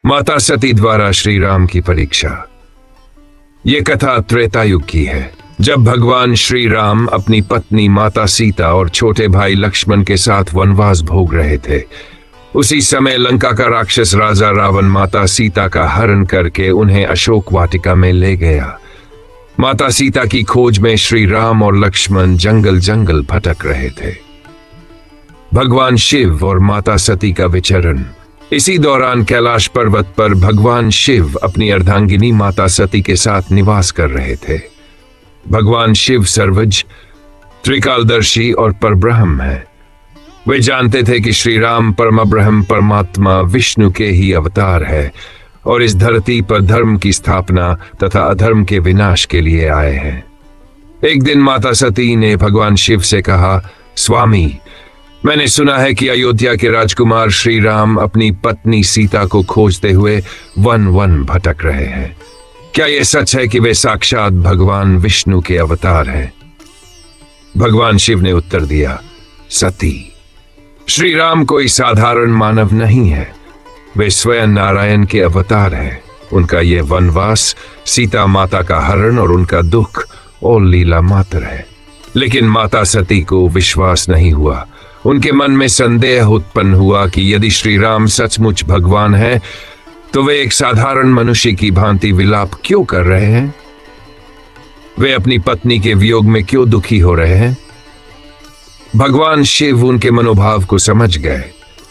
माता सती द्वारा श्री राम की परीक्षा। ये कथा त्रेता युग की है, जब भगवान श्री राम अपनी पत्नी माता सीता और छोटे भाई लक्ष्मण के साथ वनवास भोग रहे थे। उसी समय लंका का राक्षस राजा रावण माता सीता का हरण करके उन्हें अशोक वाटिका में ले गया। माता सीता की खोज में श्री राम और लक्ष्मण जंगल जंगल भटक रहे थे। भगवान शिव और माता सती का विचरण। इसी दौरान कैलाश पर्वत पर भगवान शिव अपनी अर्धांगिनी माता सती के साथ निवास कर रहे थे। भगवान शिव सर्वज्ञ, त्रिकालदर्शी और परब्रह्म है। वे जानते थे कि श्री राम परमब्रह्म परमात्मा विष्णु के ही अवतार है और इस धरती पर धर्म की स्थापना तथा अधर्म के विनाश के लिए आए हैं। एक दिन माता सती ने भगवान शिव से कहा, स्वामी, मैंने सुना है कि अयोध्या के राजकुमार श्री राम अपनी पत्नी सीता को खोजते हुए वन वन भटक रहे हैं। क्या यह सच है कि वे साक्षात भगवान विष्णु के अवतार हैं? भगवान शिव ने उत्तर दिया, सती, श्री राम कोई साधारण मानव नहीं है। वे स्वयं नारायण के अवतार हैं। उनका यह वनवास, सीता माता का हरण और उनका दुख और लीला मात्र है। लेकिन माता सती को विश्वास नहीं हुआ। उनके मन में संदेह उत्पन्न हुआ कि यदि श्री राम सचमुच भगवान है तो वे एक साधारण मनुष्य की भांति विलाप क्यों कर रहे हैं? वे अपनी पत्नी के वियोग में क्यों दुखी हो रहे हैं? भगवान शिव उनके मनोभाव को समझ गए,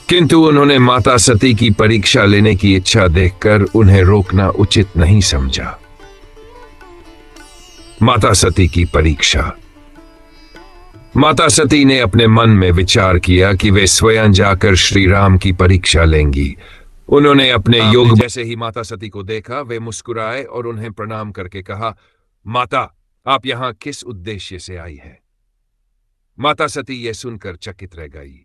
किंतु उन्होंने माता सती की परीक्षा लेने की इच्छा देखकर उन्हें रोकना उचित नहीं समझा। माता सती की परीक्षा। माता सती ने अपने मन में विचार किया कि वे स्वयं जाकर श्री राम की परीक्षा लेंगी। उन्होंने अपने योग जैसे ही माता सती को देखा, वे मुस्कुराए और उन्हें प्रणाम करके कहा, माता, आप यहां किस उद्देश्य से आई हैं? माता सती यह सुनकर चकित रह गई।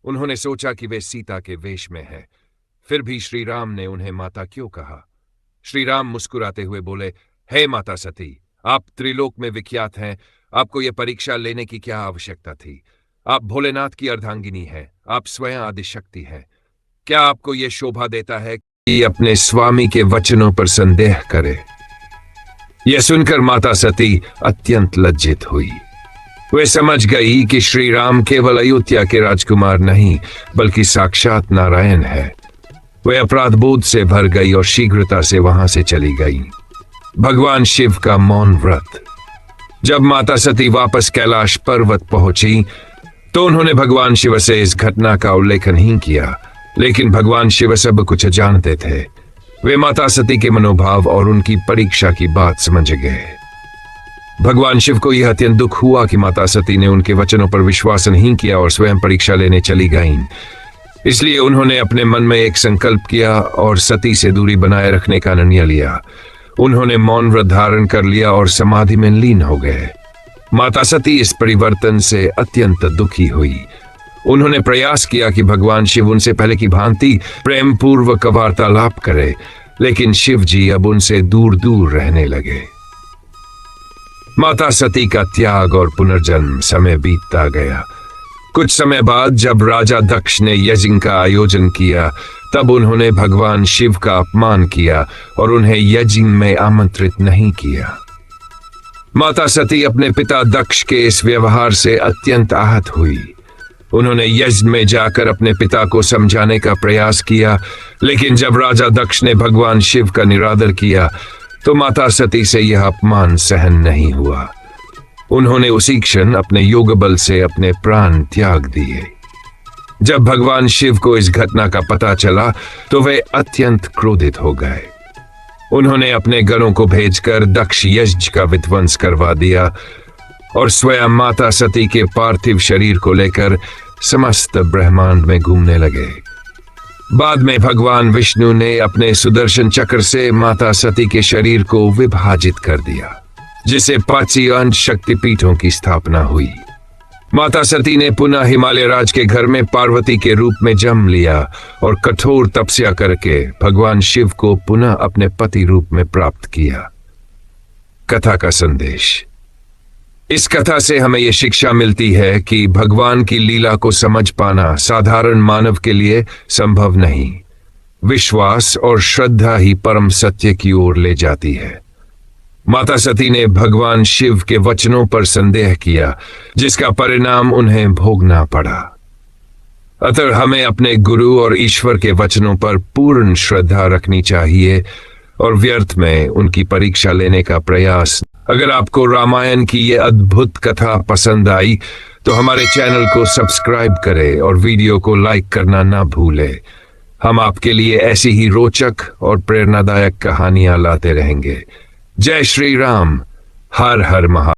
उन्होंने सोचा कि वे सीता के वेश में हैं, फिर भी श्री राम ने उन्हें माता क्यों कहा? श्री राम मुस्कुराते हुए बोले, हे माता सती, आप त्रिलोक में विख्यात हैं। आपको यह परीक्षा लेने की क्या आवश्यकता थी? आप भोलेनाथ की अर्धांगिनी हैं, आप स्वयं आदिशक्ति हैं। क्या आपको यह शोभा देता है कि अपने स्वामी के वचनों पर संदेह करे? यह सुनकर माता सती अत्यंत लज्जित हुई। वे समझ गई कि श्री राम केवल अयोध्या के राजकुमार नहीं बल्कि साक्षात नारायण है। वे अपराध बोध से भर गई और शीघ्रता से वहां से चली गई। भगवान शिव का मौन व्रत। जब माता सती वापस कैलाश पर्वत पहुंची तो उन्होंने भगवान शिव से इस घटना का उल्लेख नहीं किया, लेकिन भगवान शिव सब कुछ जानते थे। वे माता सती के मनोभाव और उनकी परीक्षा की बात समझ गए। भगवान शिव को यह अत्यंत दुख हुआ कि माता सती ने उनके वचनों पर विश्वास नहीं किया और स्वयं परीक्षा लेने चली गईं। इसलिए उन्होंने अपने मन में एक संकल्प किया और सती से दूरी बनाए रखने का निर्णय लिया। उन्होंने मौन व्रत धारण कर लिया और समाधि में लीन हो गए। माता सती इस परिवर्तन से अत्यंत दुखी हुई। उन्होंने प्रयास किया कि भगवान शिव उनसे पहले की भांति प्रेम पूर्वक वार्तालाप करे, लेकिन शिव जी अब उनसे दूर दूर रहने लगे। माता सती का त्याग और पुनर्जन्म। समय बीतता गया। कुछ समय बाद जब राजा दक्ष ने यज्ञ का आयोजन किया, तब उन्होंने भगवान शिव का अपमान किया और उन्हें यज्ञ में आमंत्रित नहीं किया। माता सती अपने पिता दक्ष के इस व्यवहार से अत्यंत आहत हुई। उन्होंने यज्ञ में जाकर अपने पिता को समझाने का प्रयास किया, लेकिन जब राजा दक्ष ने भगवान शिव का निरादर किया तो माता सती से यह अपमान सहन नहीं हुआ। उन्होंने उसी क्षण अपने योग बल से अपने प्राण त्याग दिए। जब भगवान शिव को इस घटना का पता चला तो वे अत्यंत क्रोधित हो गए। उन्होंने अपने गणों को भेजकर दक्ष यज्ञ का विध्वंस करवा दिया और स्वयं माता सती के पार्थिव शरीर को लेकर समस्त ब्रह्मांड में घूमने लगे। बाद में भगवान विष्णु ने अपने सुदर्शन चक्र से माता सती के शरीर को विभाजित कर दिया, जिससे 5 अंश शक्तिपीठों की स्थापना हुई। माता सती ने पुनः हिमालय राज के घर में पार्वती के रूप में जन्म लिया और कठोर तपस्या करके भगवान शिव को पुनः अपने पति रूप में प्राप्त किया। कथा का संदेश। इस कथा से हमें यह शिक्षा मिलती है कि भगवान की लीला को समझ पाना साधारण मानव के लिए संभव नहीं। विश्वास और श्रद्धा ही परम सत्य की ओर ले जाती है। माता सती ने भगवान शिव के वचनों पर संदेह किया, जिसका परिणाम उन्हें भोगना पड़ा। अतः हमें अपने गुरु और ईश्वर के वचनों पर पूर्ण श्रद्धा रखनी चाहिए और व्यर्थ में उनकी परीक्षा लेने का प्रयास। अगर आपको रामायण की ये अद्भुत कथा पसंद आई तो हमारे चैनल को सब्सक्राइब करें और वीडियो को लाइक करना ना भूलें। हम आपके लिए ऐसी ही रोचक और प्रेरणादायक कहानियां लाते रहेंगे। जय श्री राम। हर हर महादेव।